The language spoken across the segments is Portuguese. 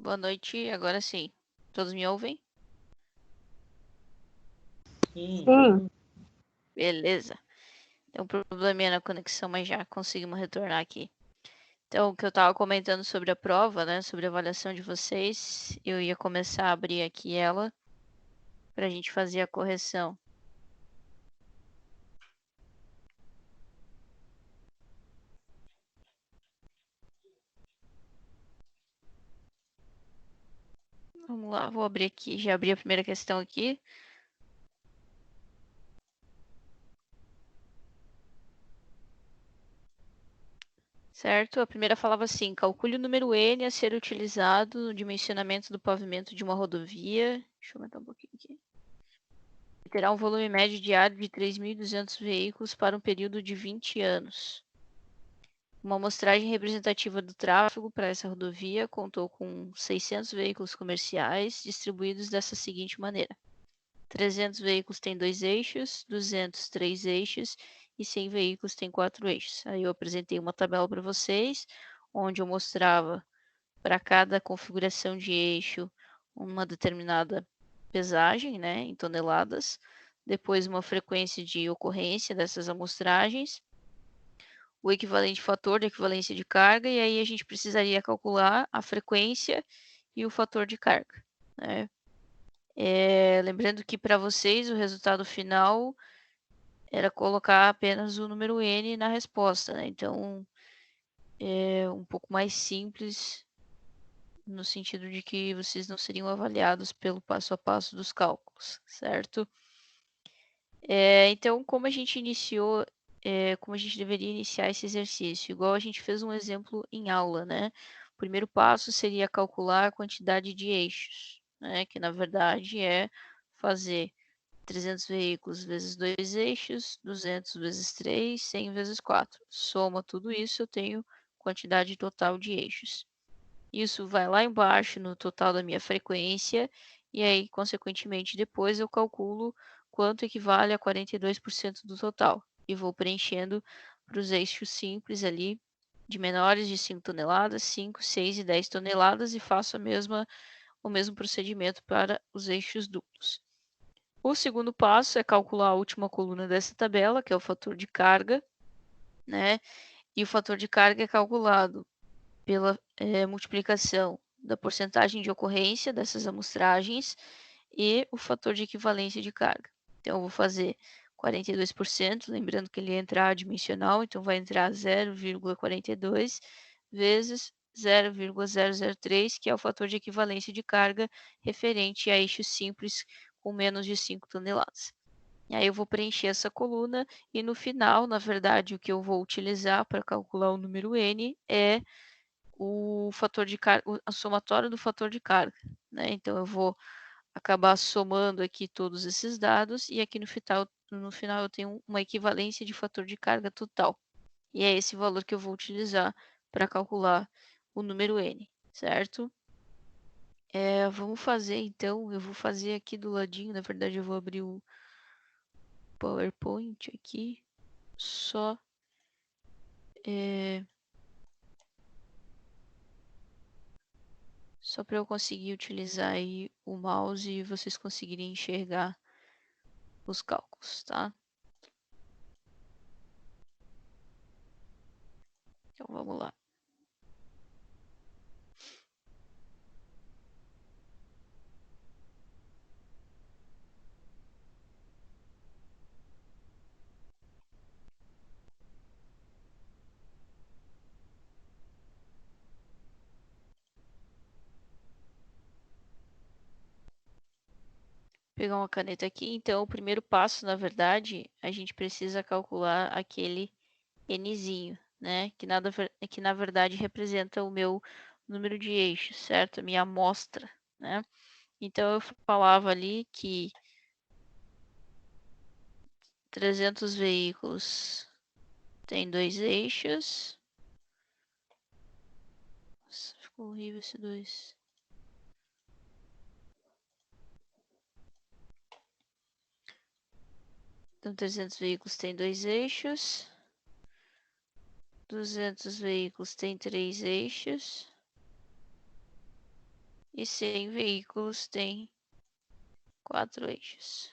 Boa noite, agora sim. Todos me ouvem? Sim. Beleza. Tem um probleminha na conexão, mas já conseguimos retornar aqui. Então, o que eu estava comentando sobre a prova, né? Sobre a avaliação de vocês, eu ia começar a abrir aqui ela para a gente fazer a correção. Vamos lá, vou abrir aqui. Já abri a primeira questão aqui. Certo? A primeira falava assim: calcule o número N a ser utilizado no dimensionamento do pavimento de uma rodovia. Deixa eu aumentar um pouquinho aqui. Terá um volume médio diário de 3.200 veículos para um período de 20 anos. Uma amostragem representativa do tráfego para essa rodovia contou com 600 veículos comerciais distribuídos dessa seguinte maneira: 300 veículos têm 2 eixos, 200 3 eixos e 100 veículos têm 4 eixos. Aí eu apresentei uma tabela para vocês, onde eu mostrava para cada configuração de eixo uma determinada pesagem, né, em toneladas, depois uma frequência de ocorrência dessas amostragens, o equivalente fator de equivalência de carga, e aí a gente precisaria calcular a frequência e o fator de carga, né? Lembrando que para vocês o resultado final era colocar apenas o número N na resposta, né? Então é um pouco mais simples no sentido de que vocês não seriam avaliados pelo passo a passo dos cálculos, certo? Então, como a gente iniciou, como a gente deveria iniciar esse exercício? Igual a gente fez um exemplo em aula, né? O primeiro passo seria calcular a quantidade de eixos, né? Que na verdade é fazer 300 veículos vezes 2 eixos, 200 vezes 3, 100 vezes 4. Soma tudo isso, eu tenho quantidade total de eixos. Isso vai lá embaixo no total da minha frequência, e aí, consequentemente, depois eu calculo quanto equivale a 42% do total. E vou preenchendo para os eixos simples ali, de menores de 5 toneladas, 5, 6 e 10 toneladas, e faço o mesmo procedimento para os eixos duplos. O segundo passo é calcular a última coluna dessa tabela, que é o fator de carga, né? E o fator de carga é calculado pela multiplicação da porcentagem de ocorrência dessas amostragens e o fator de equivalência de carga. Então, eu vou fazer 42%, lembrando que ele é entrar dimensional, então vai entrar 0,42 vezes 0,003, que é o fator de equivalência de carga referente a eixos simples com menos de 5 toneladas. E aí eu vou preencher essa coluna e no final, na verdade, o que eu vou utilizar para calcular o número N é o fator de carga, a somatória do fator de carga, né? Então eu vou acabar somando aqui todos esses dados e aqui no final eu tenho uma equivalência de fator de carga total. E é esse valor que eu vou utilizar para calcular o número N, certo? Vamos fazer então, eu vou fazer aqui do ladinho, na verdade eu vou abrir o PowerPoint aqui, só só para eu conseguir utilizar aí o mouse e vocês conseguirem enxergar os cálculos, tá? Então vamos lá. Pegar uma caneta aqui. Então, o primeiro passo, na verdade, a gente precisa calcular aquele Nzinho, né? Que na verdade representa o meu número de eixos, certo? A minha amostra, né? Então, eu falava ali que 300 veículos tem 2 eixos. Nossa, ficou horrível esse 2. Então, 300 veículos tem 2 eixos. 200 veículos tem 3 eixos. e 100 veículos têm 4 eixos.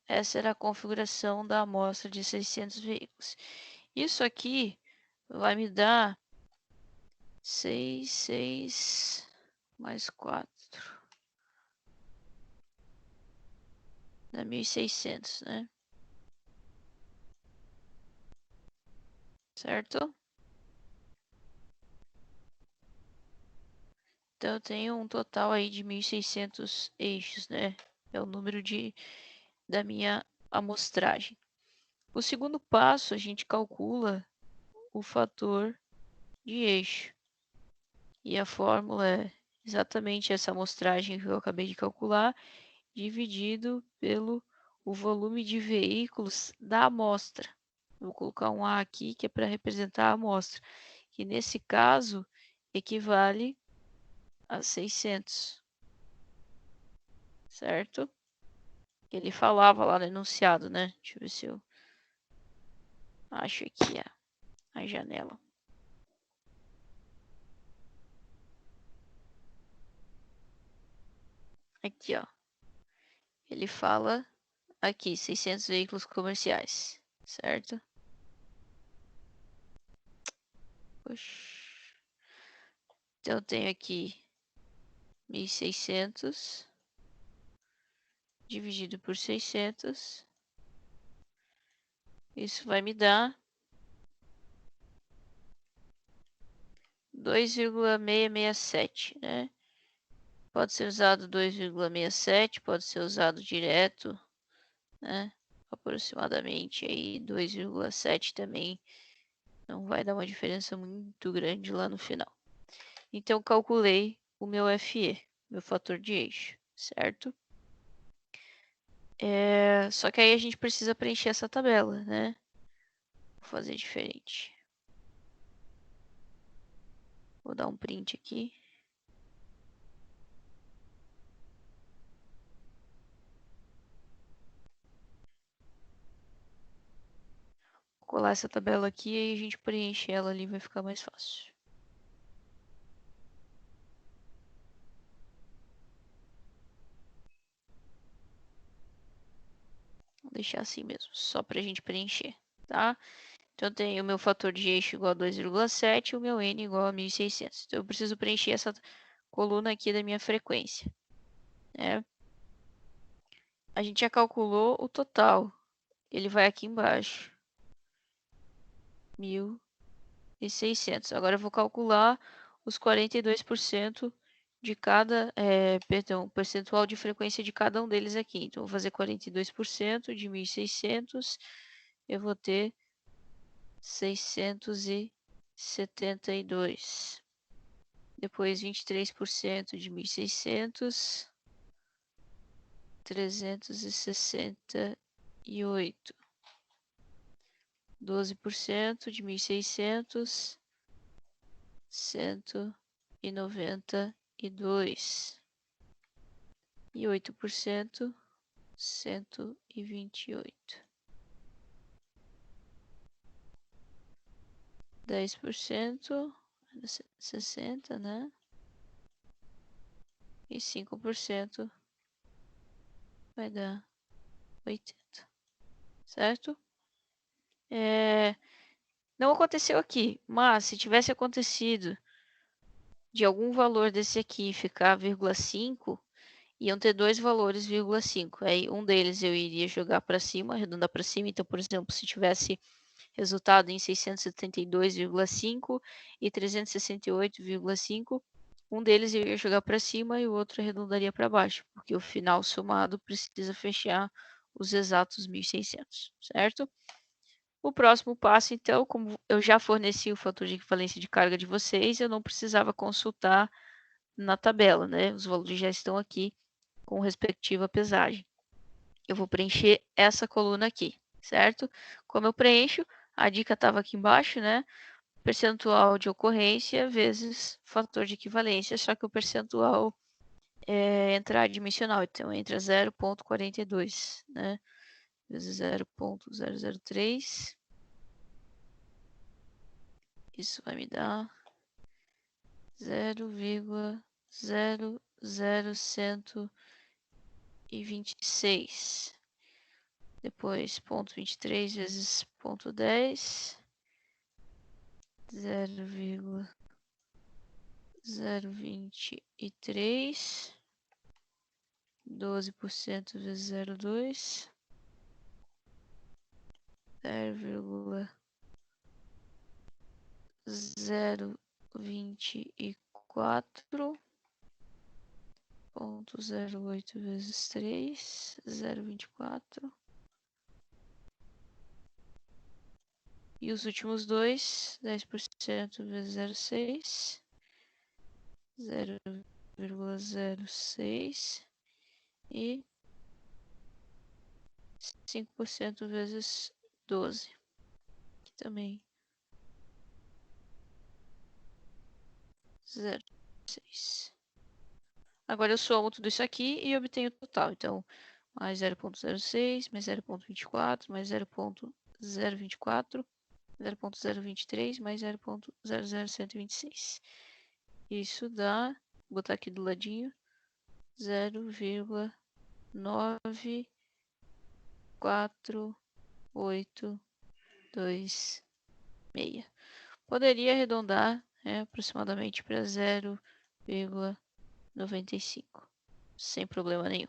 Essa era a configuração da amostra de 600 veículos. Isso aqui vai me dar 6 mais 4. Dá 1.600, né? Certo? Então eu tenho um total aí de 1.600 eixos, né? É o número da minha amostragem. O segundo passo, a gente calcula o fator de eixo. E a fórmula é exatamente essa amostragem que eu acabei de calcular, dividido pelo o volume de veículos da amostra. Vou colocar um A aqui, que é para representar a amostra, que nesse caso equivale a 600. Certo? Ele falava lá no enunciado, né? Deixa eu ver se eu acho aqui a janela. Aqui, ó. Ele fala aqui, 600 veículos comerciais, certo? Puxa. Então eu tenho aqui 1.600 dividido por 600. Isso vai me dar 2,667, né? Pode ser usado 2,67, pode ser usado direto, né? Aproximadamente aí 2,7 também. Não vai dar uma diferença muito grande lá no final. Então, calculei o meu FE, meu fator de eixo, certo? Só que aí a gente precisa preencher essa tabela, né? Vou fazer diferente. Vou dar um print aqui. Vou colar essa tabela aqui e a gente preenche ela ali, vai ficar mais fácil. Vou deixar assim mesmo, só pra gente preencher, tá? Então eu tenho o meu fator de eixo igual a 2,7 e o meu N igual a 1.600. Então eu preciso preencher essa coluna aqui da minha frequência, né? A gente já calculou o total. Ele vai aqui embaixo. 1.600. Agora eu vou calcular os 42% de cada, perdão, percentual de frequência de cada um deles aqui. Então, eu vou fazer 42% de 1.600, eu vou ter 672. Depois, 23% de 1.600, 368. 12% de 1.600, 192. E 8%, 128. 10%, 60, né? E 5% vai dar 80. Certo? Não aconteceu aqui, mas se tivesse acontecido de algum valor desse aqui ficar 0,5, iam ter dois valores 0,5. Aí um deles eu iria jogar para cima, arredondar para cima. Então, por exemplo, se tivesse resultado em 672,5 e 368,5, um deles eu ia jogar para cima e o outro arredondaria para baixo, porque o final somado precisa fechar os exatos 1.600, certo? O próximo passo, então, como eu já forneci o fator de equivalência de carga de vocês, eu não precisava consultar na tabela, né? Os valores já estão aqui com respectiva pesagem. Eu vou preencher essa coluna aqui, certo? Como eu preencho, a dica estava aqui embaixo, né? Percentual de ocorrência vezes fator de equivalência, só que o percentual é dimensional, então entra 0,42, né? Vezes 0,003. Isso vai me dar 0,00126. Depois, ponto 23 vezes ponto 10. 0,023. 12% vezes 0,2. 0,024. 0,08 vezes 3, 0,24. E os últimos dois, 10% vezes 0,6, 0,06 e 5% vezes 12, que também 0,6. Agora eu somo tudo isso aqui e obtenho o total. Então, mais 0,06, mais 0,24, mais 0,024, 0,023, mais 0,00126. Isso dá, vou botar aqui do ladinho, 0,94826. Poderia arredondar aproximadamente para 0,95, sem problema nenhum,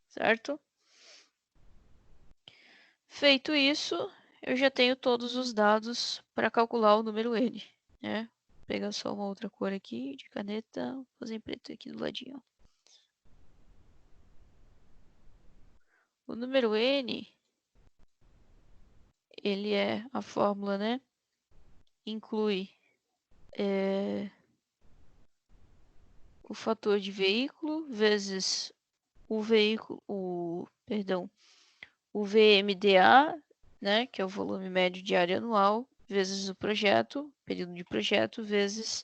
certo? Feito isso, eu já tenho todos os dados para calcular o número N, né? Vou pegar só uma outra cor aqui de caneta, vou fazer em preto aqui do ladinho. O número N, ele é a fórmula, né? Inclui o fator de veículo vezes o veículo, o VMDA, né, que é o volume médio diário anual, vezes o projeto, período de projeto, vezes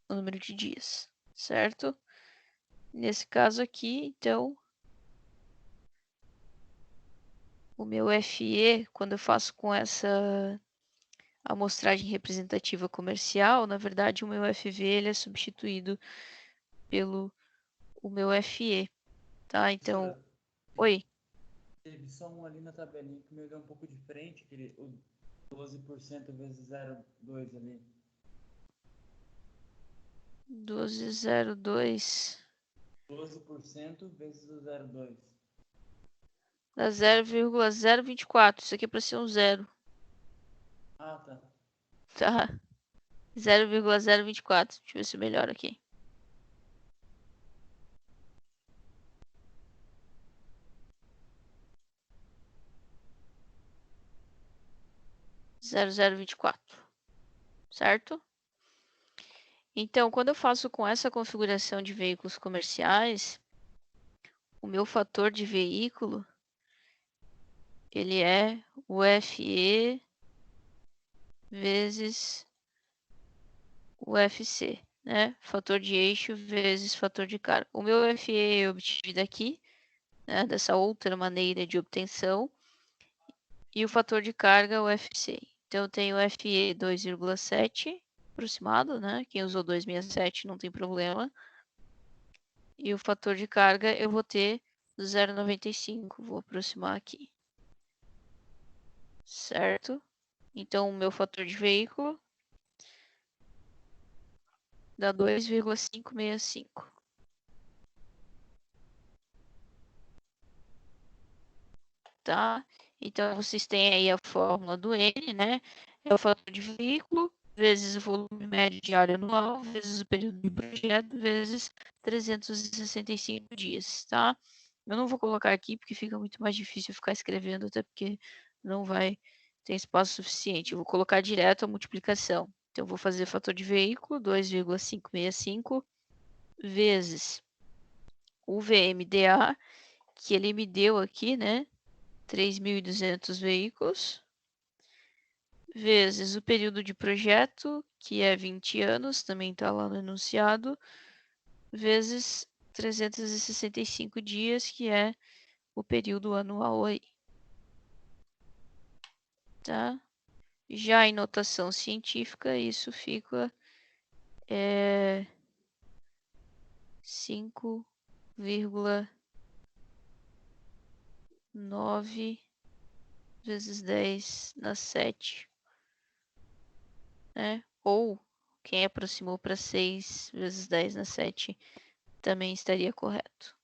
o número de dias, certo? Nesse caso aqui, então, o meu FE, quando eu faço com essa amostragem representativa comercial, na verdade o meu FV ele é substituído pelo o meu FE, tá? Então, oi. Teve só um ali na tabelinha que me deu um pouco de frente, o 12% vezes 0,2 ali. 12,02. 12% vezes o 0,2. Dá 0,024. Isso aqui é para ser um zero. Ah, tá. Tá? 0,024. Deixa eu ver se melhora aqui. Zero, 0,024. Certo? Então, quando eu faço com essa configuração de veículos comerciais, o meu fator de veículo, ele é o FE vezes o FC, né? Fator de eixo vezes fator de carga. O meu FE eu obtive daqui, né? Dessa outra maneira de obtenção. E o fator de carga, o FC. Então, eu tenho o FE 2,7 aproximado, né? Quem usou 2,67 não tem problema. E o fator de carga eu vou ter 0,95. Vou aproximar aqui. Certo? Então, o meu fator de veículo dá 2,565. Tá? Então, vocês têm aí a fórmula do N, né? É o fator de veículo, vezes o volume médio diário anual, vezes o período de projeto, vezes 365 dias, tá? Eu não vou colocar aqui, porque fica muito mais difícil ficar escrevendo, até porque não vai ter espaço suficiente. Eu vou colocar direto a multiplicação. Então, eu vou fazer fator de veículo, 2,565, vezes o VMDA, que ele me deu aqui, né? 3.200 veículos, vezes o período de projeto, que é 20 anos, também está lá no enunciado, vezes 365 dias, que é o período anual aí. Tá? Já em notação científica, isso fica é 5,9 vezes 10 na 7, né? Ou quem aproximou para 6 vezes 10 na 7 também estaria correto.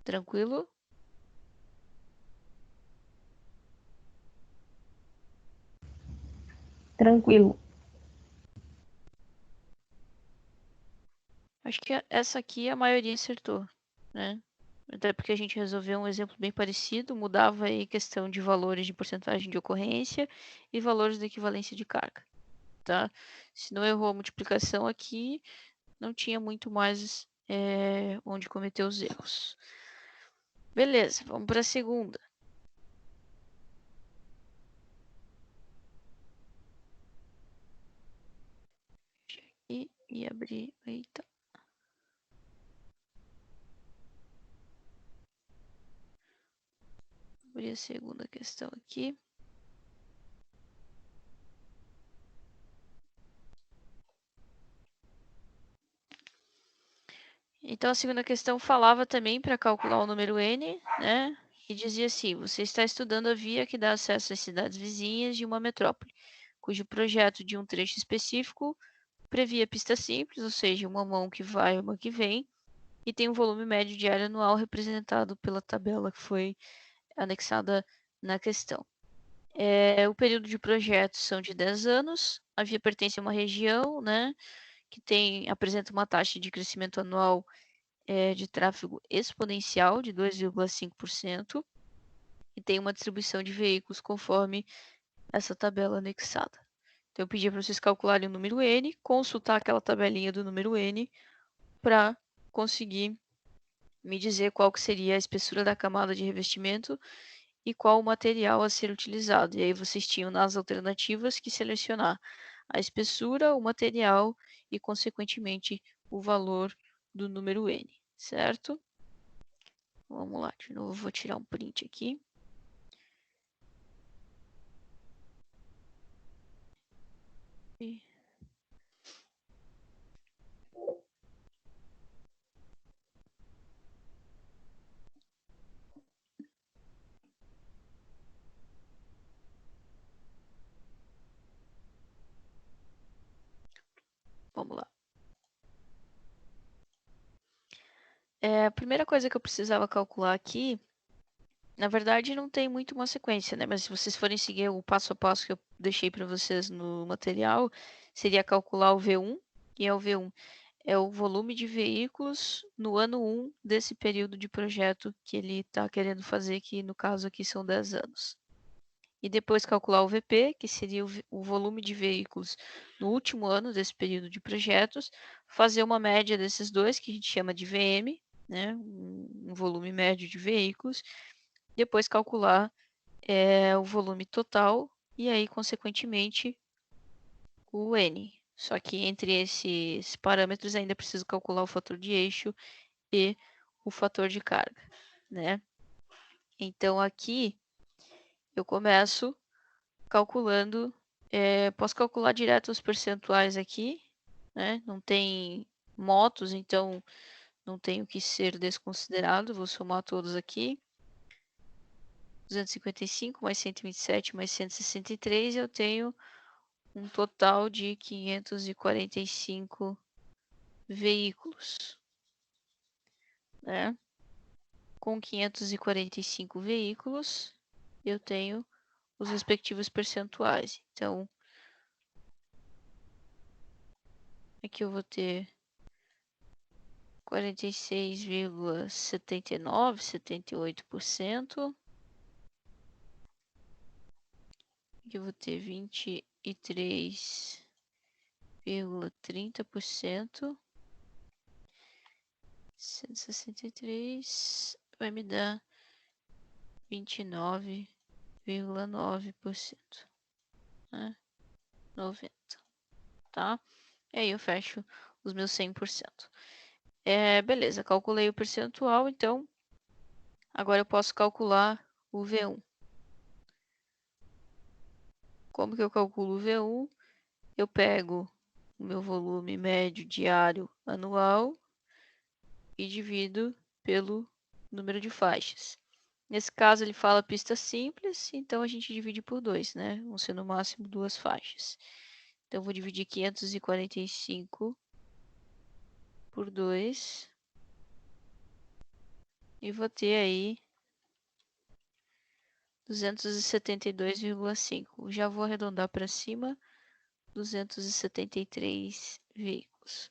Tranquilo? Tranquilo. Acho que essa aqui a maioria acertou, né? Até porque a gente resolveu um exemplo bem parecido, mudava aí questão de valores de porcentagem de ocorrência e valores da equivalência de carga, tá? Se não errou a multiplicação aqui, não tinha muito mais onde cometer os erros. Beleza, vamos para a segunda. E abrir. Eita. Abrir a segunda questão aqui. Então a segunda questão falava também para calcular o número n, né? E dizia assim: você está estudando a via que dá acesso às cidades vizinhas de uma metrópole, cujo projeto de um trecho específico previa pista simples, ou seja, uma mão que vai e uma que vem, e tem um volume médio de área anual representado pela tabela que foi anexada na questão. O período de projeto são de 10 anos, a via pertence a uma região, né, que apresenta uma taxa de crescimento anual de tráfego exponencial de 2,5% e tem uma distribuição de veículos conforme essa tabela anexada. Então eu pedi para vocês calcularem o número N, consultar aquela tabelinha do número N para conseguir me dizer qual que seria a espessura da camada de revestimento e qual o material a ser utilizado. E aí vocês tinham nas alternativas que selecionar a espessura, o material e, consequentemente, o valor do número N, certo? Vamos lá, de novo, vou tirar um print aqui. Vamos lá. A primeira coisa que eu precisava calcular aqui, na verdade não tem muito uma sequência, né? Mas se vocês forem seguir o passo a passo que eu deixei para vocês no material, seria calcular o V1, e é o V1 é o volume de veículos no ano 1 desse período de projeto que ele está querendo fazer, que no caso aqui são 10 anos. E depois calcular o VP, que seria o volume de veículos no último ano desse período de projetos, fazer uma média desses dois, que a gente chama de VM, né, um volume médio de veículos, depois calcular o volume total e aí, consequentemente, o N. Só que entre esses parâmetros ainda preciso calcular o fator de eixo e o fator de carga, né? Então aqui eu começo calculando, posso calcular direto os percentuais aqui, né? Não tem motos, então não tem o que ser desconsiderado, vou somar todos aqui. 255 mais 127 mais 163, eu tenho um total de 545 veículos, né? Com 545 veículos, eu tenho os respectivos percentuais. Então, aqui eu vou ter 46,79, 78%. Aqui eu vou ter 23,30%. 163 vai me dar 29,9%, né? 90, tá? E aí eu fecho os meus 100%. Beleza, calculei o percentual, então agora eu posso calcular o V1. Como que eu calculo o V1? eu pego o meu volume médio diário anual e divido pelo número de faixas. Nesse caso, ele fala pista simples, então a gente divide por 2, né? Vão ser no máximo 2 faixas. Então, eu vou dividir 545 por 2 e vou ter aí 272,5. Já vou arredondar para cima, 273 veículos.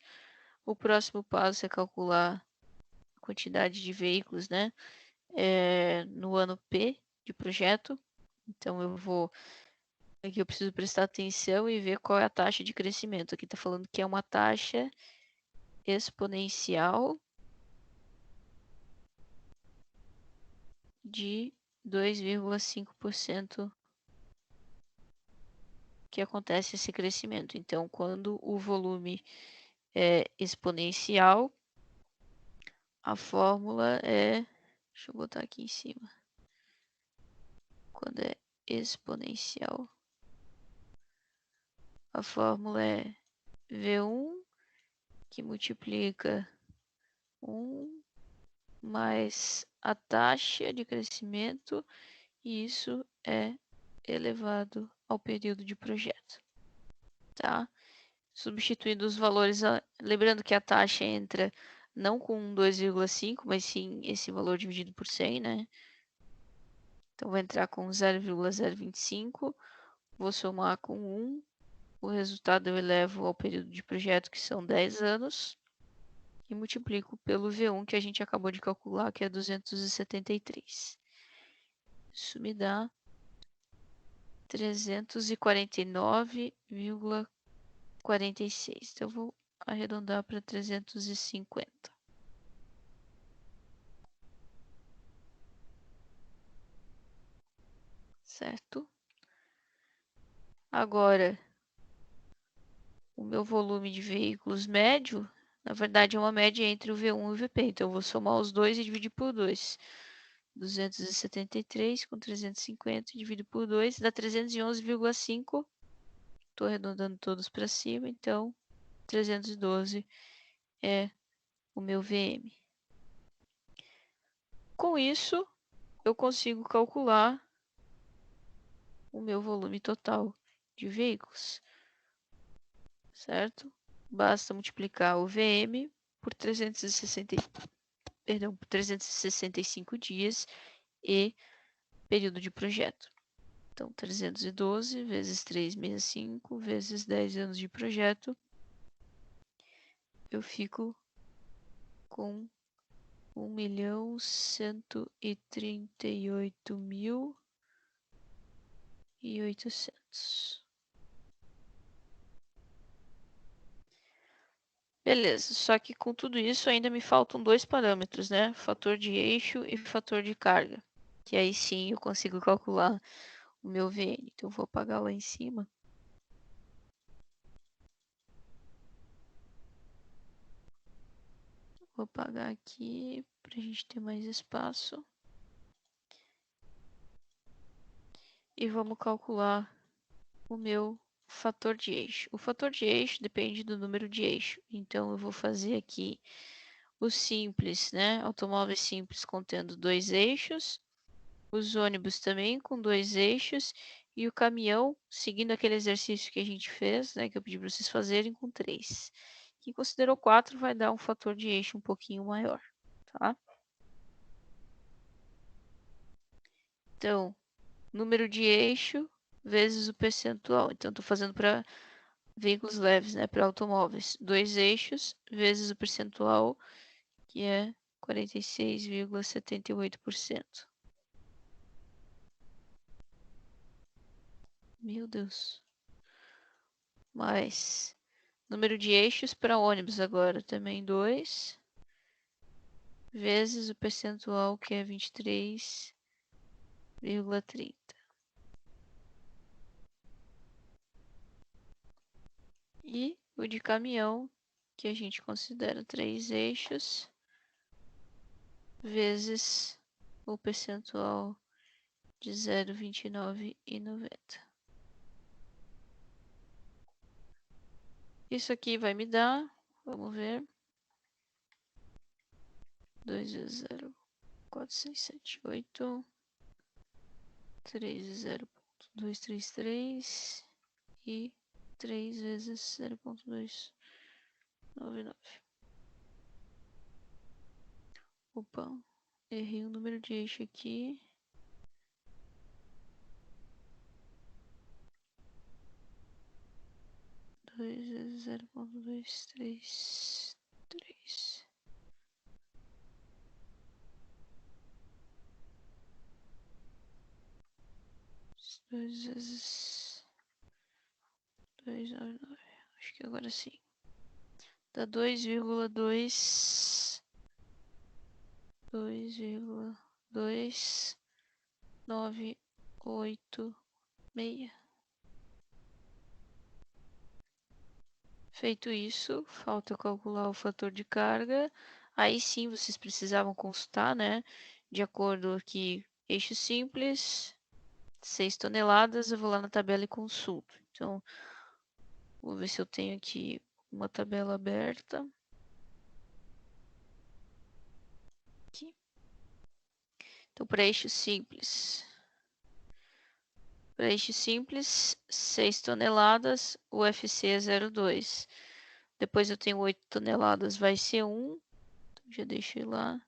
O próximo passo é calcular a quantidade de veículos, né? No ano P de projeto. Então, aqui eu preciso prestar atenção e ver qual é a taxa de crescimento. Aqui está falando que é uma taxa exponencial de 2,5% que acontece esse crescimento. Então, quando o volume é exponencial, a fórmula é... Deixa eu botar aqui em cima. Quando é exponencial, a fórmula é V1, que multiplica 1 mais a taxa de crescimento, e isso é elevado ao período de projeto, tá? Substituindo os valores, lembrando que a taxa entra não com 2,5, mas sim esse valor dividido por 100, né? Então, vou entrar com 0,025, vou somar com 1, o resultado eu elevo ao período de projeto, que são 10 anos, e multiplico pelo V1 que a gente acabou de calcular, que é 273. Isso me dá 349,46. Então, eu vou arredondar para 350. Certo? Agora, o meu volume de veículos médio, na verdade, é uma média entre o V1 e o VP. Então, eu vou somar os dois e dividir por 2. 273 com 350 dividido por 2 dá 311,5. Estou arredondando todos para cima, então 312 é o meu VM. Com isso, eu consigo calcular o meu volume total de veículos, certo? Basta multiplicar o VM por 365 dias e período de projeto. Então, 312 vezes 365 vezes 10 anos de projeto, eu fico com 1.138.800. Beleza, só que com tudo isso ainda me faltam dois parâmetros, né? Fator de eixo e fator de carga. Que aí sim eu consigo calcular o meu VN. Então eu vou apagar lá em cima. Vou apagar aqui para a gente ter mais espaço. E vamos calcular o meu fator de eixo. O fator de eixo depende do número de eixo. Então eu vou fazer aqui o simples, né? Automóveis simples contendo 2 eixos. Os ônibus também com 2 eixos. E o caminhão, seguindo aquele exercício que a gente fez, né? Que eu pedi para vocês fazerem, com 3. Quem considerou 4 vai dar um fator de eixo um pouquinho maior, tá? Então, número de eixo vezes o percentual. Então, estou fazendo para veículos leves, né? Para automóveis. 2 eixos vezes o percentual, que é 46,78%. Meu Deus. Mais número de eixos para ônibus agora, também 2, vezes o percentual, que é 23,30. E o de caminhão, que a gente considera 3 eixos, vezes o percentual de 0,29,90. Isso aqui vai me dar, vamos ver, 2 vezes 0, 4, 6, 7, 8, 3 vezes 0.233 e 3 vezes 0.299. Opa, errei o número de eixo aqui. Dois vezes 0.233. 2 vezes 299. Acho que agora sim. Dá 2,2986. Feito isso, falta calcular o fator de carga. Aí sim vocês precisavam consultar, né? De acordo aqui, eixo simples, 6 toneladas, eu vou lá na tabela e consulto. Então, vou ver se eu tenho aqui uma tabela aberta. Aqui. Então, para eixo simples. Para eixo simples, 6 toneladas, o FC é 0,2. Depois eu tenho 8 toneladas, vai ser 1. Então, já deixei lá.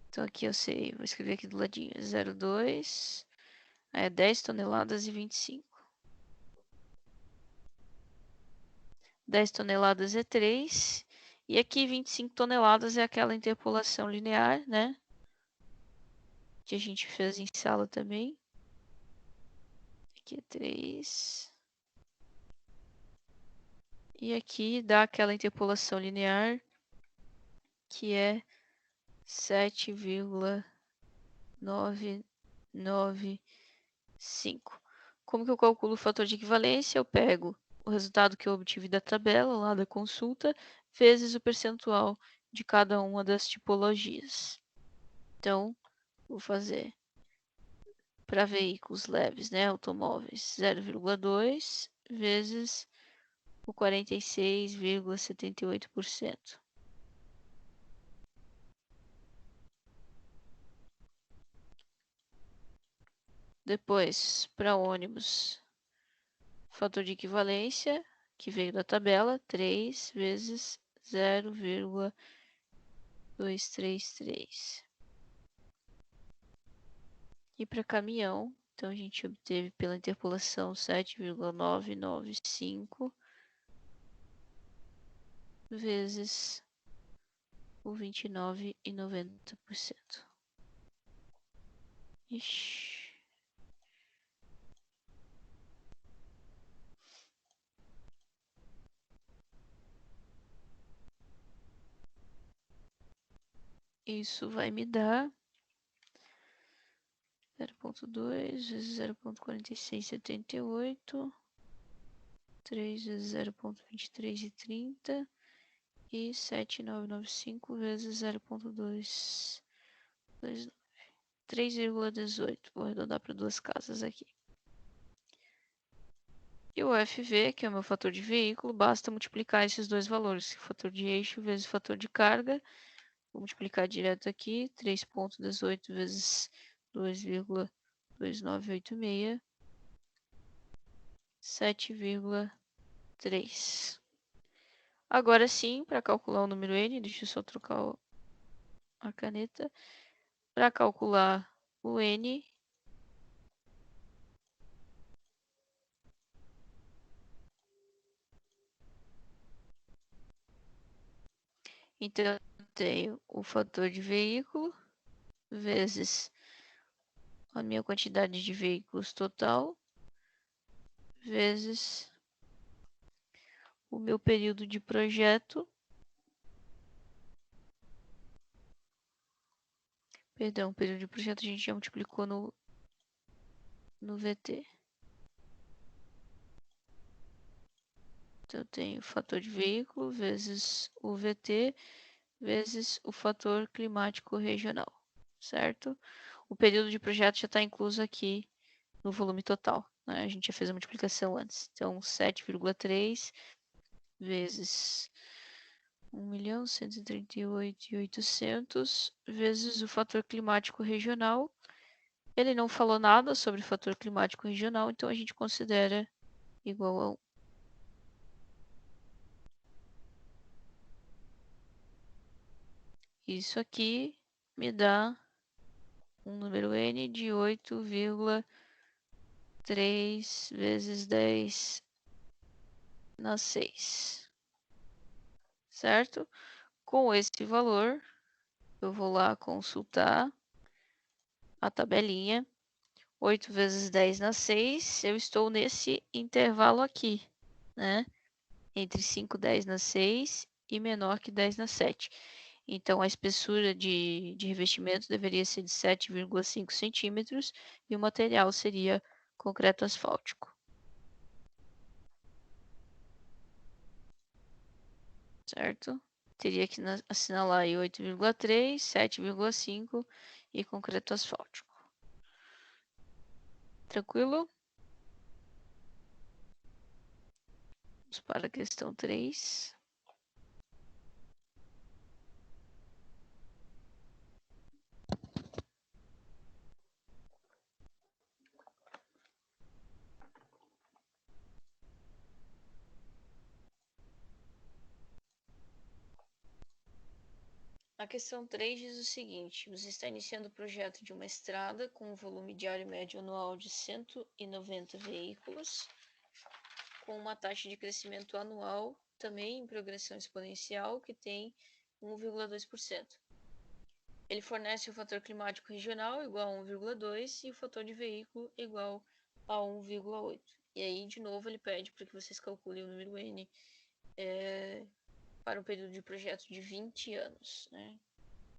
Então aqui eu sei, vou escrever aqui do ladinho, 0,2, aí é 10 toneladas e 25. 10 toneladas é 3, e aqui 25 toneladas é aquela interpolação linear, né? Que a gente fez em sala também. Aqui é 3. E aqui dá aquela interpolação linear, que é 7,995. Como que eu calculo o fator de equivalência? Eu pego o resultado que eu obtive da tabela lá da consulta, vezes o percentual de cada uma das tipologias. Então, vou fazer para veículos leves, né, automóveis, 0,2 vezes o 46,78%. Depois, para ônibus, fator de equivalência, que veio da tabela, 3 vezes 0,233. E para caminhão, então a gente obteve pela interpolação 7,995 vezes o 29,90%. Ixi. Isso vai me dar 0,2 vezes 0,4678, 3 vezes 0,2330 e 7,995 vezes 0,229. 3,18. Vou arredondar para duas casas aqui. E o FV, que é o meu fator de veículo, basta multiplicar esses dois valores, o fator de eixo vezes o fator de carga. Vou multiplicar direto aqui, 3,18 vezes 2,2986, 7,3. Agora sim, para calcular o número N, deixa eu só trocar a caneta. Para calcular o N, então eu tenho o fator de veículo vezes a minha quantidade de veículos total vezes o meu período de projeto. Perdão, o período de projeto a gente já multiplicou no VT. Então eu tenho o fator de veículo vezes o VT vezes o fator climático regional, certo? o período de projeto já está incluso aqui no volume total, né? A gente já fez a multiplicação antes. Então, 7,3 vezes 1.138.800 vezes o fator climático regional. Ele não falou nada sobre o fator climático regional, então a gente considera igual a 1. Isso aqui me dá um número n de 8,3 vezes 10 na 6, certo? Com esse valor, eu vou lá consultar a tabelinha. 8 vezes 10 na 6, eu estou nesse intervalo aqui, né? Entre 5, 10 na 6 e menor que 10 na 7. Então, a espessura de revestimento deveria ser de 7,5 centímetros e o material seria concreto asfáltico. Certo? Teria que assinalar aí 8,3, 7,5 e concreto asfáltico. Tranquilo? Vamos para a questão 3. A questão 3 diz o seguinte: você está iniciando o projeto de uma estrada com um volume diário médio anual de 190 veículos, com uma taxa de crescimento anual também em progressão exponencial que tem 1,2%. Ele fornece o fator climático regional igual a 1,2 e o fator de veículo igual a 1,8. E aí, de novo, ele pede para que vocês calculem o número N para um período de projeto de 20 anos, né?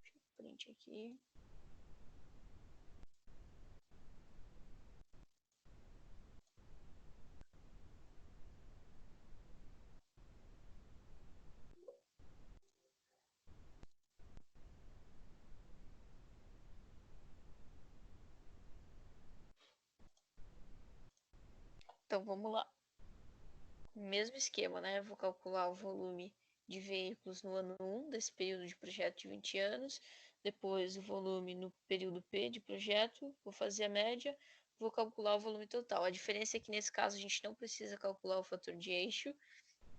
Deixa eu print aqui. Então, vamos lá. Mesmo esquema, né? Vou calcular o volume de veículos no ano 1 desse período de projeto de 20 anos, depois o volume no período P de projeto, vou fazer a média, vou calcular o volume total. A diferença é que nesse caso a gente não precisa calcular o fator de eixo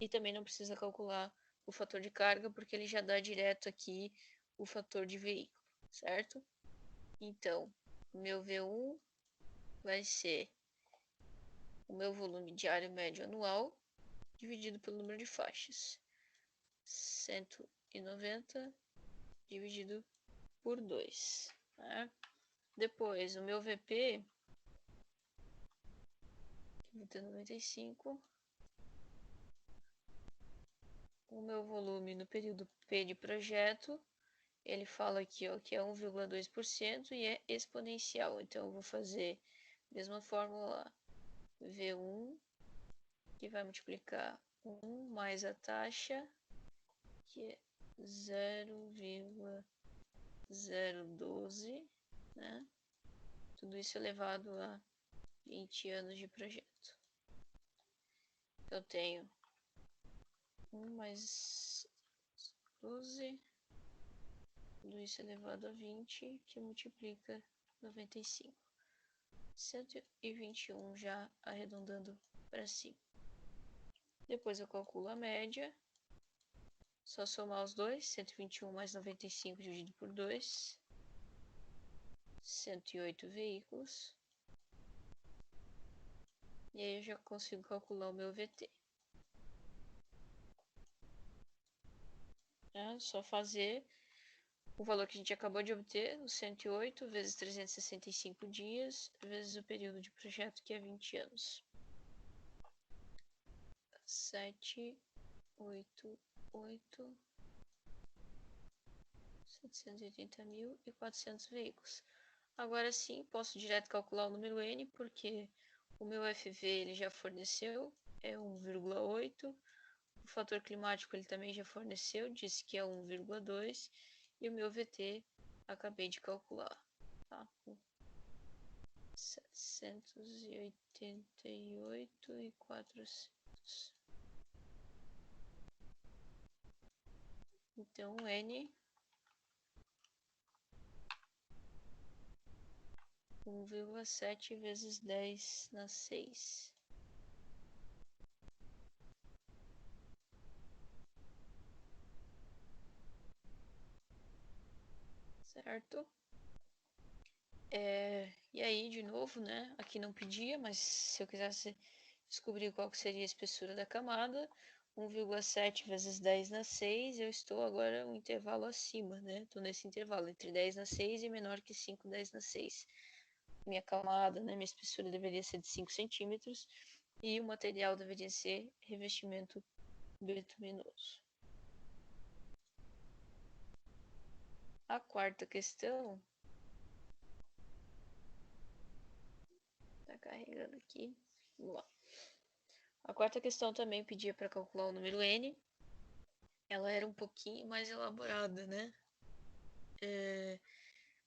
e também não precisa calcular o fator de carga, porque ele já dá direto aqui o fator de veículo, certo? Então, o meu V1 vai ser o meu volume diário médio anual dividido pelo número de faixas. 190 dividido por 2. Né? Depois, o meu VP, vou ter 95. O meu volume no período P de projeto, ele fala aqui ó, que é 1,2% e é exponencial. Então, eu vou fazer a mesma fórmula lá. V1, que vai multiplicar 1 mais a taxa, que é 0,012, né? Tudo isso elevado a 20 anos de projeto. Eu tenho 1 mais 12, tudo isso elevado a 20, que multiplica 95. 121 já arredondando para cima. Depois eu calculo a média. Só somar os dois, 121 mais 95 dividido por 2. 108 veículos. E aí eu já consigo calcular o meu VT. É só fazer o valor que a gente acabou de obter, os 108 vezes 365 dias, vezes o período de projeto, que é 20 anos. 788, 780.400 veículos. Agora sim, posso direto calcular o número N, porque o meu FV ele já forneceu, é 1,8. O fator climático ele também já forneceu, disse que é 1,2. E o meu VT acabei de calcular, tá? 788 e 400. Então, N 1,7 vezes 10 na 6. Certo? E aí, de novo, né? Aqui não pedia, mas se eu quisesse descobrir qual que seria a espessura da camada, 1,7 vezes 10 na 6, eu estou agora um intervalo acima, né? Estou nesse intervalo entre 10 na 6 e menor que 5, 10 na 6. Minha camada, né, minha espessura deveria ser de 5 centímetros e o material deveria ser revestimento bituminoso. A quarta questão está carregando aqui. Vamos lá. A quarta questão também pedia para calcular o número N. Ela era um pouquinho mais elaborada, né?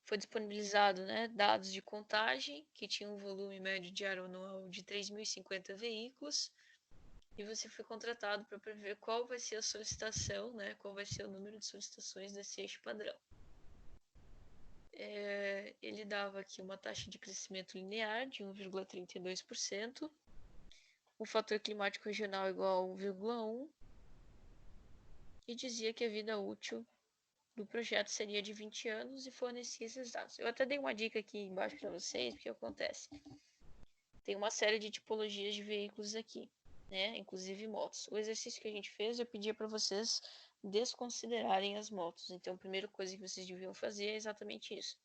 Foi disponibilizado, né, dados de contagem que tinham um volume médio diário anual de 3.050 veículos e você foi contratado para prever qual vai ser a solicitação, né, qual vai ser o número de solicitações desse eixo padrão. Ele dava aqui uma taxa de crescimento linear de 1,32%, o fator climático regional igual a 1,1 e dizia que a vida útil do projeto seria de 20 anos e fornecia esses dados. Eu até dei uma dica aqui embaixo para vocês, porque acontece. Tem uma série de tipologias de veículos aqui, né? Inclusive motos. O exercício que a gente fez, eu pedia para vocês desconsiderarem as motos. Então, a primeira coisa que vocês deviam fazer é exatamente isso.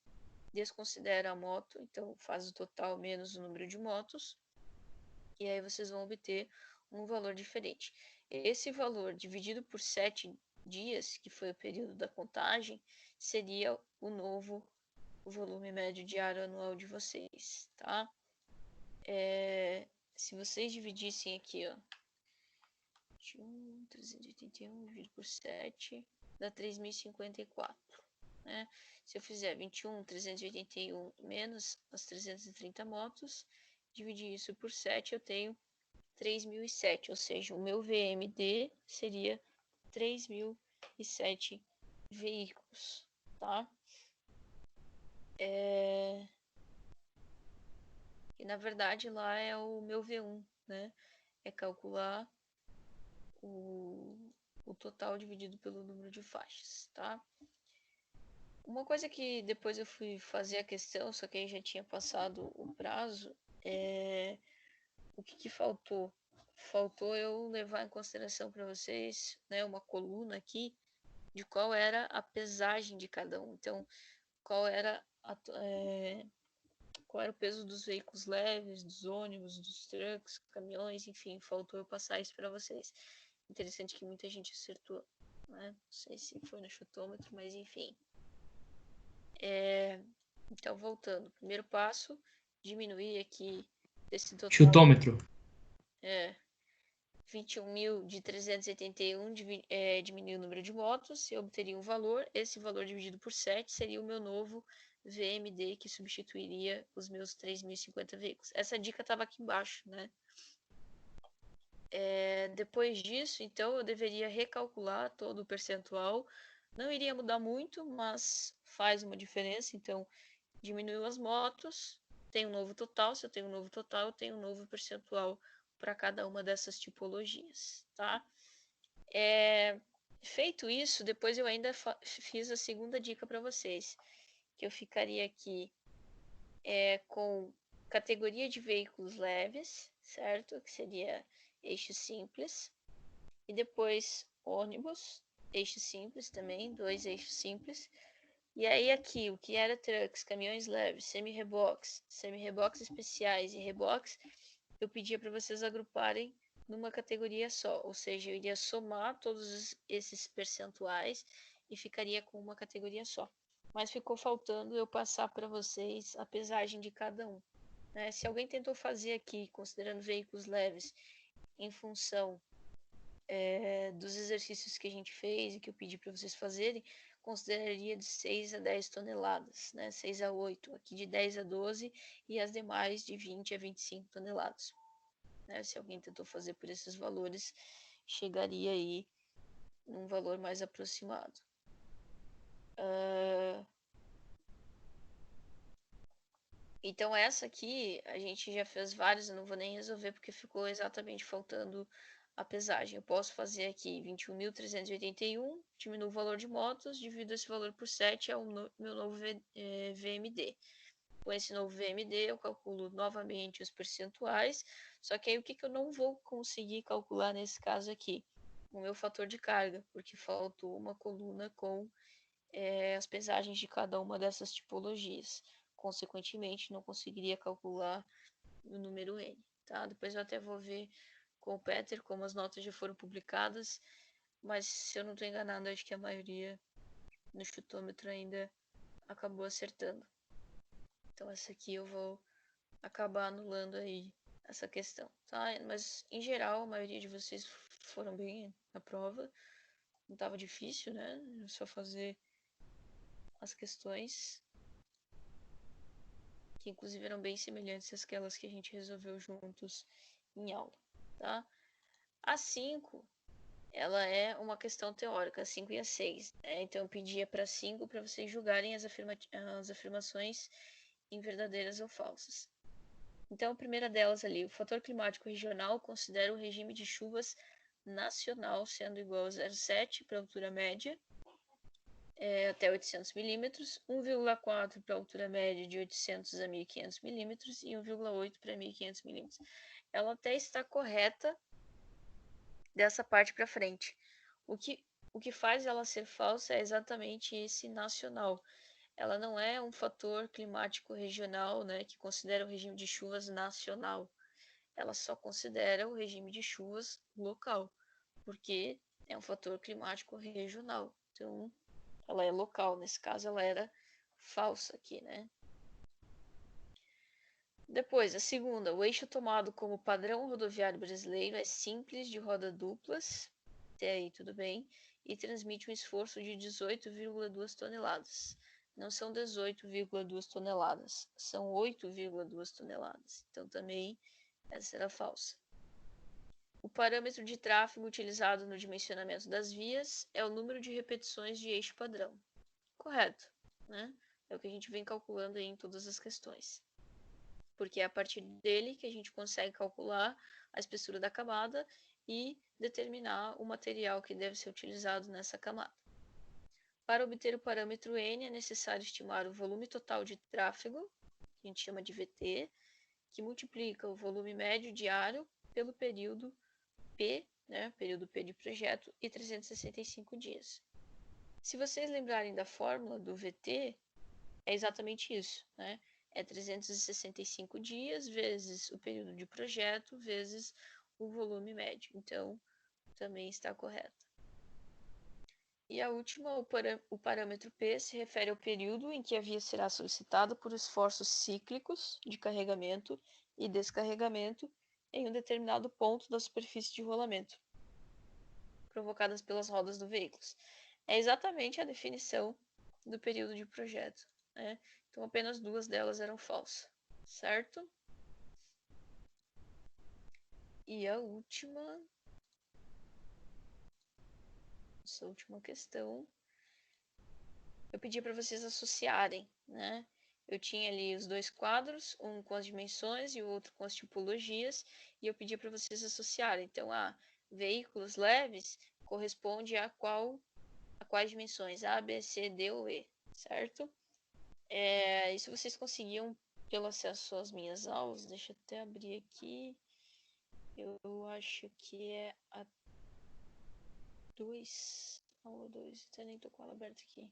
Desconsidera a moto, então faz o total menos o número de motos, e aí vocês vão obter um valor diferente. Esse valor dividido por 7 dias, que foi o período da contagem, seria o novo volume médio diário anual de vocês, tá? Se vocês dividissem aqui, ó, 381 dividido por 7, dá 3.054, né? Se eu fizer 21.381 menos as 330 motos, dividir isso por 7, eu tenho 3.007, ou seja, o meu VMD seria 3.007 veículos, tá? E na verdade lá é o meu V1, né? É calcular o total dividido pelo número de faixas, tá? Uma coisa que depois eu fui fazer a questão, só que aí já tinha passado o prazo, o que faltou? Faltou eu levar em consideração para vocês, né, uma coluna aqui de qual era a pesagem de cada um. Então, qual era o peso dos veículos leves, dos ônibus, dos trucks, caminhões, enfim, faltou eu passar isso para vocês. Interessante que muita gente acertou, né? Não sei se foi no chutômetro, mas enfim. Então, voltando. Primeiro passo, diminuir aqui esse total. Chutômetro. 21.000 de 381 diminuir o número de motos, eu obteria um valor, esse valor dividido por 7 seria o meu novo VMD, que substituiria os meus 3.050 veículos. Essa dica estava aqui embaixo, né? Depois disso, então, eu deveria recalcular todo o percentual. Não iria mudar muito, mas faz uma diferença. Então, diminuiu as motos, tem um novo total. Se eu tenho um novo total, eu tenho um novo percentual para cada uma dessas tipologias, tá? Feito isso, depois eu ainda fiz a segunda dica para vocês, que eu ficaria aqui com categoria de veículos leves, certo? Que seria eixo simples. E depois ônibus, eixo simples também, 2 eixos simples. E aí aqui, o que era trucks, caminhões leves, semi-reboques especiais e reboques, eu pedia para vocês agruparem numa categoria só, ou seja, eu iria somar todos esses percentuais e ficaria com uma categoria só. Mas ficou faltando eu passar para vocês a pesagem de cada um, né? Se alguém tentou fazer aqui, considerando veículos leves, em função dos exercícios que a gente fez e que eu pedi para vocês fazerem, consideraria de 6 a 10 toneladas, né? 6 a 8, aqui de 10 a 12 e as demais de 20 a 25 toneladas. Né? Se alguém tentou fazer por esses valores, chegaria aí num valor mais aproximado. Então essa aqui a gente já fez várias, eu não vou nem resolver porque ficou exatamente faltando a pesagem. Eu posso fazer aqui 21.381, diminuo o valor de motos, divido esse valor por 7, é o meu novo VMD. Com esse novo VMD eu calculo novamente os percentuais, só que aí o que eu não vou conseguir calcular nesse caso aqui? O meu fator de carga, porque faltou uma coluna com as pesagens de cada uma dessas tipologias. Consequentemente, não conseguiria calcular o número N. Tá? Depois eu até vou ver com o Peter como as notas já foram publicadas, mas se eu não estou enganado, acho que a maioria no chutômetro ainda acabou acertando. Então essa aqui eu vou acabar anulando aí essa questão, tá? Mas em geral a maioria de vocês foram bem na prova, não estava difícil, né? É só fazer as questões que inclusive eram bem semelhantes àquelas que a gente resolveu juntos em aula, tá? A 5, ela é uma questão teórica, a 5 e a 6, né? Então eu pedia para 5 para vocês julgarem as afirmações em verdadeiras ou falsas. Então a primeira delas ali, o fator climático regional considera o regime de chuvas nacional sendo igual a 0,7 para a altura média, até 800 milímetros, 1,4 para a altura média de 800 a 1.500 milímetros e 1,8 para 1.500 milímetros. Ela até está correta dessa parte para frente. O que faz ela ser falsa é exatamente esse nacional. Ela não é um fator climático regional, né, que considera o regime de chuvas nacional. Ela só considera o regime de chuvas local, porque é um fator climático regional. Então, ela é local, nesse caso ela era falsa aqui, né? Depois, a segunda, o eixo tomado como padrão rodoviário brasileiro é simples, de roda duplas, até aí tudo bem, e transmite um esforço de 18,2 toneladas. Não são 18,2 toneladas, são 8,2 toneladas. Então também essa era falsa. O parâmetro de tráfego utilizado no dimensionamento das vias é o número de repetições de eixo padrão. Correto, né? É o que a gente vem calculando aí em todas as questões. Porque é a partir dele que a gente consegue calcular a espessura da camada e determinar o material que deve ser utilizado nessa camada. Para obter o parâmetro N, é necessário estimar o volume total de tráfego, que a gente chama de VT, que multiplica o volume médio diário pelo período P, né, período P de projeto, e 365 dias. Se vocês lembrarem da fórmula do VT, é exatamente isso, né? É 365 dias vezes o período de projeto vezes o volume médio. Então, também está correto. E a última, o parâmetro P, se refere ao período em que a via será solicitada por esforços cíclicos de carregamento e descarregamento em um determinado ponto da superfície de rolamento, provocadas pelas rodas do veículo. É exatamente a definição do período de projeto, né? Então apenas duas delas eram falsas, certo? E a última, essa última questão, eu pedi para vocês associarem, né? Eu tinha ali os dois quadros, um com as dimensões e o outro com as tipologias, e eu pedi para vocês associarem. Então, veículos leves corresponde a quais dimensões? A, B, C, D ou E, certo? Isso vocês conseguiam pelo acesso às minhas aulas. Deixa eu até abrir aqui. Eu acho que é a 2, aula 2, até nem tô com ela aberta aqui.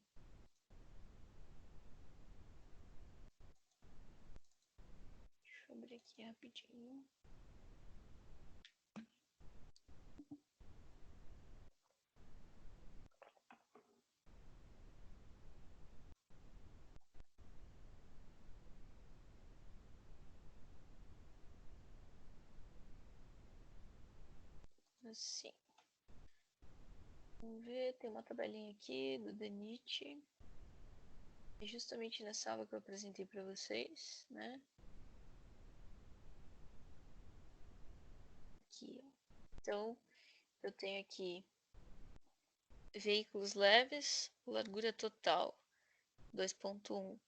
Deixa eu abrir aqui rapidinho. Assim. Vamos ver, tem uma tabelinha aqui do DENIT. É justamente nessa aula que eu apresentei para vocês, né? Aqui, ó. Então, eu tenho aqui veículos leves, largura total 2.1,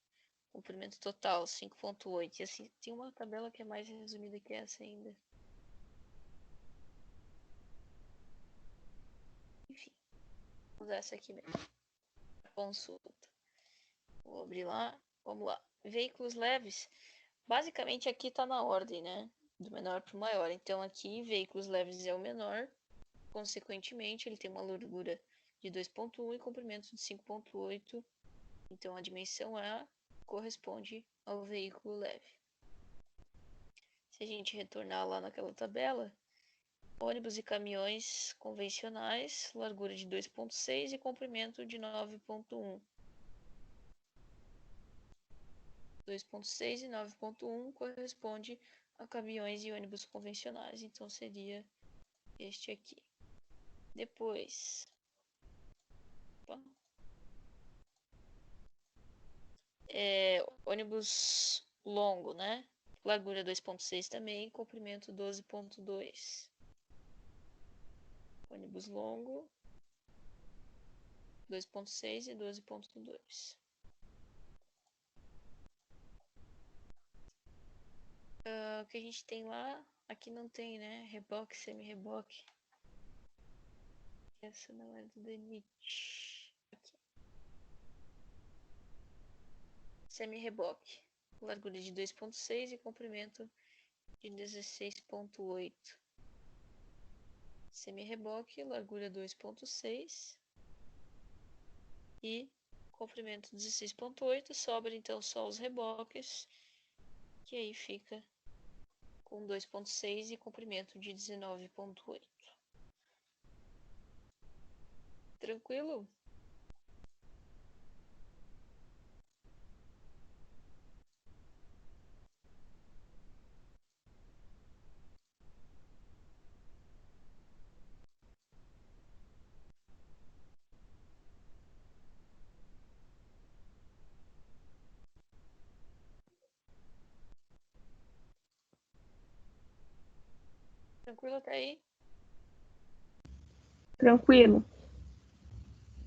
comprimento total 5.8. E assim, tem uma tabela que é mais resumida que essa ainda. Enfim, vou usar essa aqui mesmo. Consulta. Vou abrir lá. Vamos lá. Veículos leves. Basicamente aqui está na ordem, né? Do menor para o maior. Então aqui, veículos leves é o menor. Consequentemente, ele tem uma largura de 2.1 e comprimento de 5.8. Então a dimensão A corresponde ao veículo leve. Se a gente retornar lá naquela tabela, ônibus e caminhões convencionais, largura de 2.6 e comprimento de 9.1. 2.6 e 9.1 corresponde a caminhões e ônibus convencionais, então seria este aqui. Depois, ônibus longo, né? Largura 2.6 também, comprimento 12.2. Ônibus longo, 2.6 e 12.2. O que a gente tem lá, aqui não tem, né? Reboque, semi-reboque. Essa não é do DENIT. Aqui. Semi-reboque. Largura de 2.6 e comprimento de 16.8. Semi-reboque, largura 2.6 e comprimento 16.8. Sobra então só os reboques, que aí fica com 2.6 e comprimento de 19.8. Tranquilo? Tranquilo até aí? Tranquilo.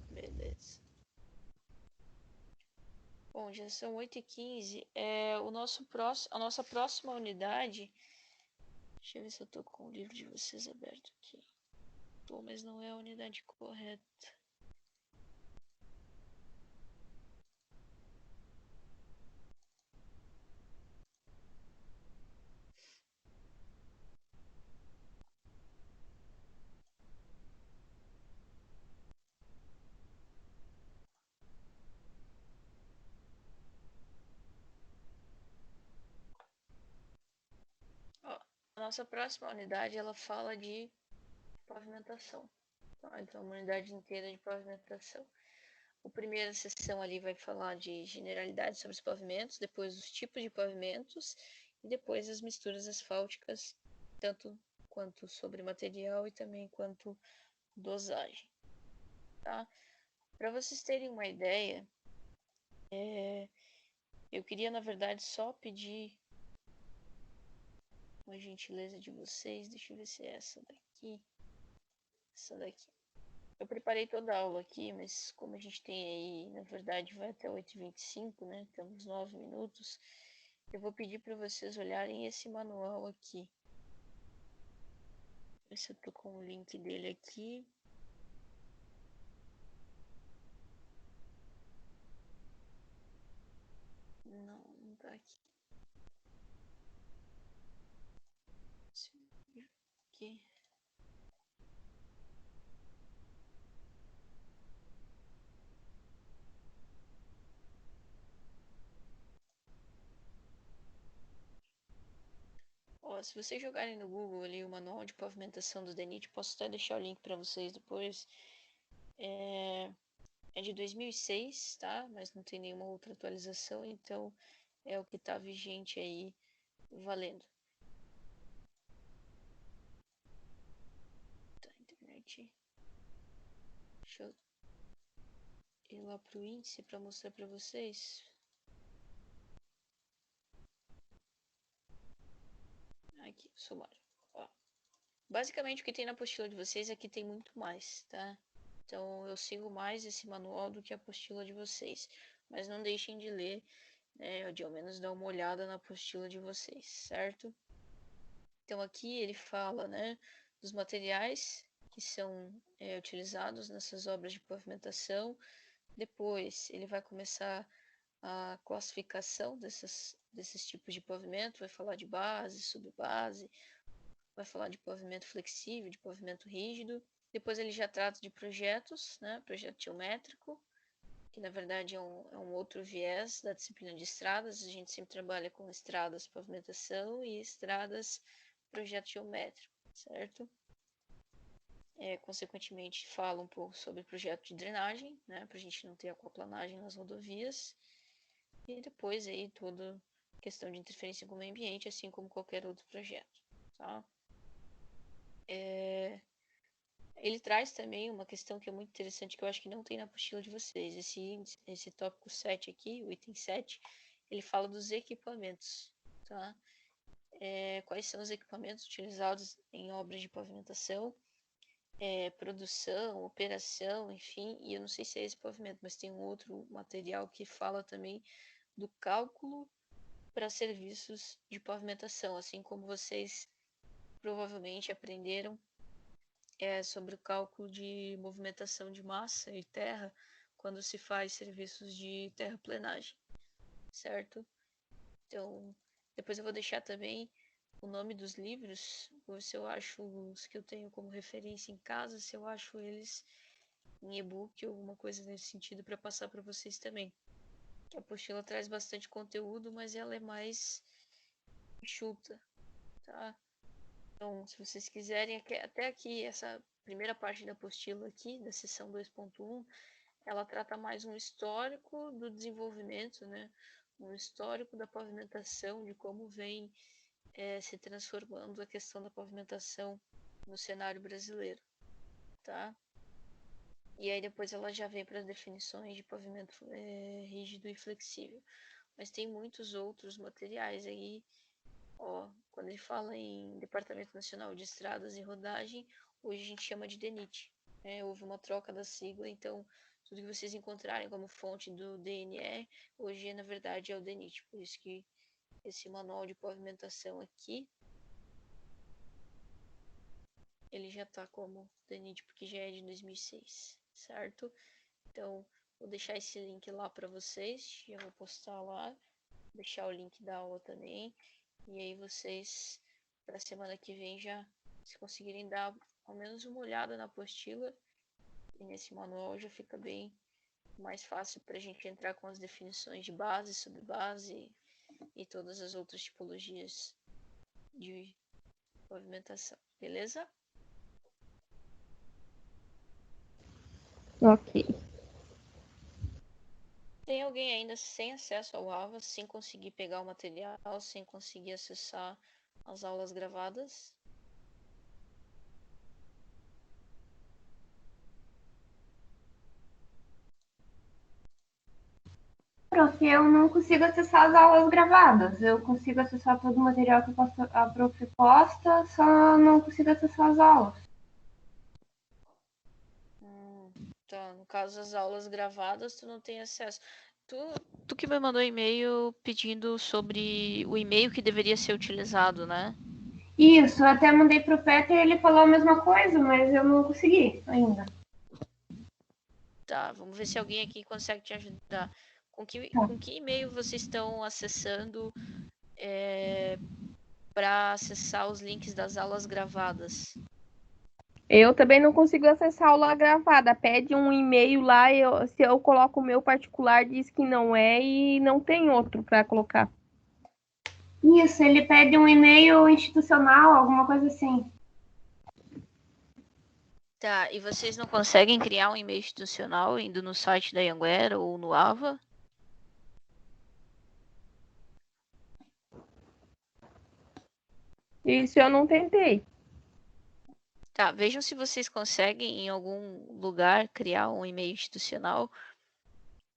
Beleza. Bom, já são 8h15. A nossa próxima unidade. Deixa eu ver se eu tô com o livro de vocês aberto aqui. Tô, mas não é a unidade correta. Ó, a nossa próxima unidade ela fala de pavimentação. Tá? Então, uma unidade inteira de pavimentação. A primeira sessão ali vai falar de generalidades sobre os pavimentos, depois os tipos de pavimentos e depois as misturas asfálticas, tanto quanto sobre material e também quanto dosagem. Tá? Para vocês terem uma ideia, eu queria na verdade só pedir uma gentileza de vocês. Deixa eu ver se é essa daqui. Essa daqui. Eu preparei toda a aula aqui, mas como a gente tem aí, na verdade, vai até 8h25, né? Temos 9 minutos. Eu vou pedir para vocês olharem esse manual aqui. Ver se eu tô com o link dele aqui. Não, não tá aqui. Aqui. Ó, se vocês jogarem no Google ali o manual de pavimentação do DENIT, posso até deixar o link para vocês depois. É de 2006, tá? Mas não tem nenhuma outra atualização, então é o que tá vigente aí, valendo. Tá, internet. Deixa eu ir lá pro índice para mostrar para vocês. Aqui, sumário. Ó. Basicamente o que tem na apostila de vocês aqui tem muito mais, tá? Então eu sigo mais esse manual do que a apostila de vocês. Mas não deixem de ler, né, ou de ao menos dar uma olhada na apostila de vocês, certo? Então aqui ele fala, né, dos materiais que são utilizados nessas obras de pavimentação. Depois ele vai começar a classificação desses tipos de pavimento, vai falar de base, subbase, vai falar de pavimento flexível, de pavimento rígido. Depois ele já trata de projetos, né, projeto geométrico, que na verdade é um outro viés da disciplina de estradas. A gente sempre trabalha com estradas pavimentação e estradas projeto geométrico, certo? Consequentemente, fala um pouco sobre projeto de drenagem, né, para a gente não ter aquaplanagem nas rodovias. E depois aí toda questão de interferência com o meio ambiente, assim como qualquer outro projeto, tá? Ele traz também uma questão que é muito interessante, que eu acho que não tem na apostila de vocês. Esse tópico 7 aqui, o item 7, ele fala dos equipamentos, tá? Quais são os equipamentos utilizados em obras de pavimentação, produção, operação, enfim, e eu não sei se é esse pavimento, mas tem um outro material que fala também do cálculo para serviços de pavimentação, assim como vocês provavelmente aprenderam sobre o cálculo de movimentação de massa e terra quando se faz serviços de terraplenagem, certo? Então, depois eu vou deixar também o nome dos livros, ou se eu acho os que eu tenho como referência em casa, se eu acho eles em e-book ou alguma coisa nesse sentido para passar para vocês também. A apostila traz bastante conteúdo, mas ela é mais enxuta, tá? Então, se vocês quiserem, até aqui, essa primeira parte da apostila aqui, da seção 2.1, ela trata mais um histórico do desenvolvimento, né? Um histórico da pavimentação, de como vem se transformando a questão da pavimentação no cenário brasileiro, tá? E aí depois ela já vem para as definições de pavimento rígido e flexível. Mas tem muitos outros materiais aí. Ó, quando ele fala em Departamento Nacional de Estradas e Rodagem, hoje a gente chama de DENIT. Houve uma troca da sigla, então tudo que vocês encontrarem como fonte do DNE, hoje na verdade é o DENIT. Por isso que esse manual de pavimentação aqui, ele já está como DENIT, porque já é de 2006, certo? Então, vou deixar esse link lá para vocês, já vou postar lá, deixar o link da aula também. E aí vocês, para a semana que vem, já se conseguirem dar ao menos uma olhada na apostila e nesse manual, já fica bem mais fácil para a gente entrar com as definições de base, subbase e todas as outras tipologias de pavimentação, beleza? Ok. Tem alguém ainda sem acesso ao AVA, sem conseguir pegar o material, sem conseguir acessar as aulas gravadas? Prof, eu não consigo acessar as aulas gravadas. Eu consigo acessar todo o material que a prof posta, só não consigo acessar as aulas. Tá, no caso as aulas gravadas tu não tem acesso. Tu que me mandou e-mail pedindo sobre o e-mail que deveria ser utilizado, né? Isso, eu até mandei pro Peter e ele falou a mesma coisa, mas eu não consegui ainda. Tá, vamos ver se alguém aqui consegue te ajudar. Com Tá. que e-mail vocês estão acessando para acessar os links das aulas gravadas? Eu também não consigo acessar a aula gravada. Pede um e-mail lá, se eu coloco o meu particular, diz que não é e não tem outro para colocar. Isso, ele pede um e-mail institucional, alguma coisa assim. Tá, e vocês não conseguem criar um e-mail institucional indo no site da Anhanguera ou no AVA? Isso eu não tentei. Tá, vejam se vocês conseguem em algum lugar criar um e-mail institucional.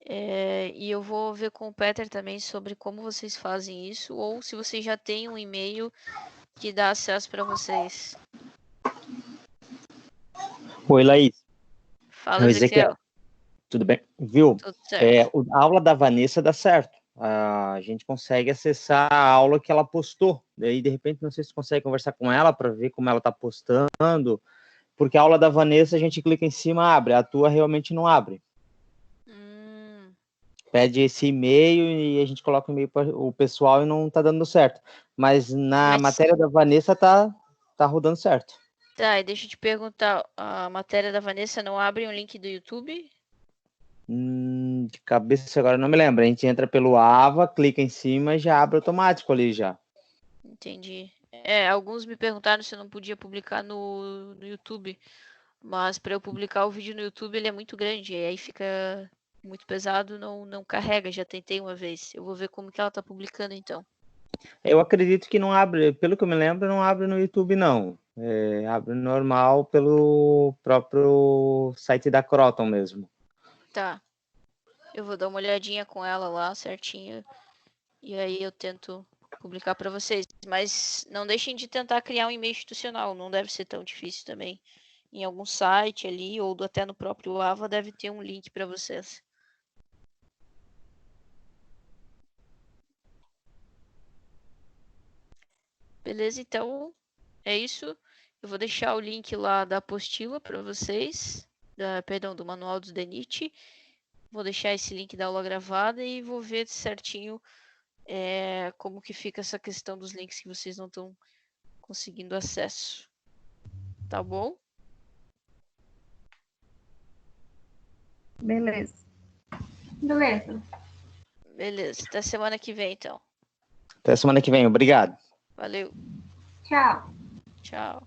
E eu vou ver com o Peter também sobre como vocês fazem isso, ou se vocês já têm um e-mail que dá acesso para vocês. Oi, Laís. Fala, O Ezequiel. Tudo bem? Viu? Tudo certo. A aula da Vanessa dá certo. A gente consegue acessar a aula que ela postou. Daí, de repente, não sei se consegue conversar com ela para ver como ela está postando. Porque a aula da Vanessa, a gente clica em cima, abre. A tua realmente não abre. Pede esse e-mail e a gente coloca o e-mail para o pessoal e não tá dando certo. Mas na matéria da Vanessa tá rodando certo. Tá, e deixa eu te perguntar, a matéria da Vanessa não abre um link do YouTube? De cabeça agora não me lembro. A gente entra pelo Ava, clica em cima e já abre automático ali já. Entendi. Alguns me perguntaram se eu não podia publicar no YouTube, mas para eu publicar o vídeo no YouTube ele é muito grande, e aí fica muito pesado, não carrega, já tentei uma vez. Eu vou ver como que ela tá publicando então. Eu acredito que não abre, pelo que eu me lembro, não abre no YouTube não. Abre normal pelo próprio site da Croton mesmo. Tá. Eu vou dar uma olhadinha com ela lá certinho, e aí eu tento publicar para vocês. Mas não deixem de tentar criar um e-mail institucional, não deve ser tão difícil também. Em algum site ali, ou até no próprio Ava, deve ter um link para vocês. Beleza, então é isso. Eu vou deixar o link lá da apostila para vocês, do manual do DENIT. Vou deixar esse link da aula gravada e vou ver certinho como que fica essa questão dos links que vocês não estão conseguindo acesso. Tá bom? Beleza. Beleza. Até semana que vem, então. Até semana que vem. Obrigado. Valeu. Tchau. Tchau.